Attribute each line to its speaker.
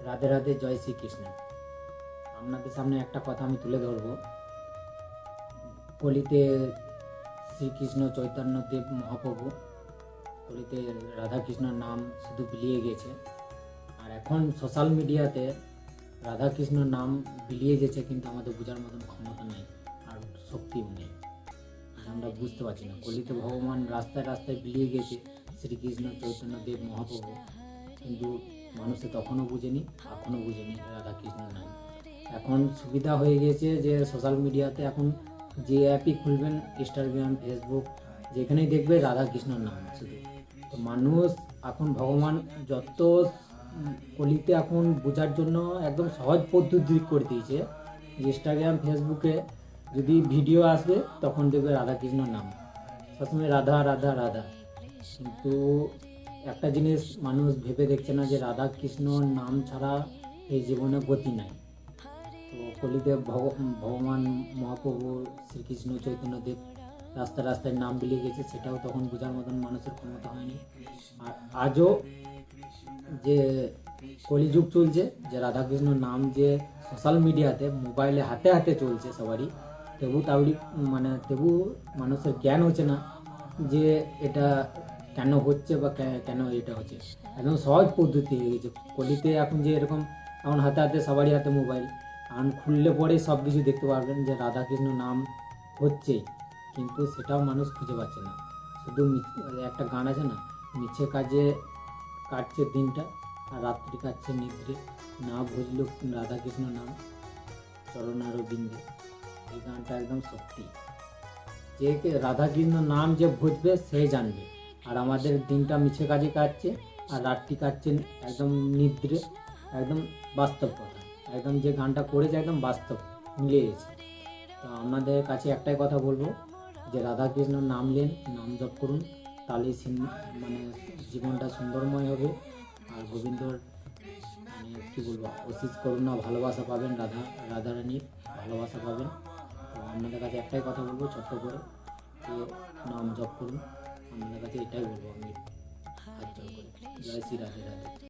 Speaker 1: রাধে রাধে, জয় শ্রীকৃষ্ণ। আপনাদের সামনে একটা কথা আমি তুলে ধরব। কলিতে শ্রীকৃষ্ণ চৈতন্যদেব মহাপ্রভু, কলিতে রাধাকৃষ্ণর নাম শুধু বিলিয়ে গেছে। আর এখন সোশ্যাল মিডিয়াতে রাধাকৃষ্ণর নাম বিলিয়ে গেছে, কিন্তু আমাদের বোঝার মতন ক্ষমতা নেই আর শক্তিও নেই। আমরা বুঝতে পারছি না। কলিতে ভগবান রাস্তায় রাস্তায় বিলিয়ে গেছে শ্রীকৃষ্ণ চৈতন্যদেব মহাপ্রভু, কিন্তু মানুষে তখনও বুঝেনি, এখনও বুঝেনি রাধাকৃষ্ণের নাম। এখন সুবিধা হয়ে গেছে যে সোশ্যাল মিডিয়াতে এখন যে অ্যাপই খুলবেন, ইনস্টাগ্রাম, ফেসবুক, যেখানেই দেখবে রাধাকৃষ্ণর নাম শুধু। তো মানুষ এখন ভগবান যত কলিতে এখন বোঝার জন্য একদম সহজ পদ্ধতি করে দিয়েছে। ইনস্টাগ্রাম, ফেসবুকে যদি ভিডিও আসবে তখন দেখবে রাধাকৃষ্ণর নাম, সবসময় রাধা রাধা রাধা। কিন্তু একটা জিনিস মানুষ ভেবে দেখছে না যে রাধাকৃষ্ণর নাম ছাড়া এই জীবনে গতি নাই। তো কলিদেব ভগবান মহাপ্রভু শ্রীকৃষ্ণ চৈতন্যদেব রাস্তায় রাস্তায় নাম বিলিয়ে গেছে, সেটাও তখন বোঝার মতন মানুষের ক্ষমতা হয়নি। আর আজও যে কলিযুগ চলছে, যে রাধাকৃষ্ণর নাম যে সোশ্যাল মিডিয়াতে মোবাইলে হাতে হাতে চলছে সবারই, তবু মানুষের জ্ঞান হচ্ছে না যে এটা কেন হচ্ছে বা কেন এটা হচ্ছে। একদম সহজ পদ্ধতি হয়ে গেছে কলিতে। এখন যে এরকম এখন হাতে হাতে সবারই হাতে মোবাইল, এখন খুললে পরে সব কিছু দেখতে পারবেন যে রাধাকৃষ্ণ নাম হচ্ছেই, কিন্তু সেটাও মানুষ খুঁজে পাচ্ছে না। শুধু একটা গান আছে না, মিছে কাজে কাটছে দিনটা আর রাত্রি কাটছে নিদ্রে, না বুঝল রাধাকৃষ্ণ নাম চরণার বিন্দে। এই গানটা একদম সত্যি, যে রাধাকৃষ্ণ নাম যে বুঝবে সে জানবে। আর আমাদের দিনটা মিছে কাজে কাটছে আর রাত্রি কাটছে একদম নিদ্রে, একদম বাস্তব কথা। একদম যে গানটা করেছে একদম বাস্তব মিলে গেছে। তো আপনাদের কাছে একটাই কথা বলবো যে রাধাকৃষ্ণর নাম নেন, নাম জপ করুন, তাহলেই মানে জীবনটা সুন্দরময় হবে। আর গোবিন্দর কী বলবো, অশিস করুণা ভালোবাসা পাবেন, রাধারানীর ভালোবাসা পাবেন। তো আপনাদের কাছে একটাই কথা বলবো ছোট্ট করে, যে নাম জপ করুন। আপনাদের কাছে এটাই বলবো আমি হাত জোড় করে। জয় শ্রী রাধে রাধে।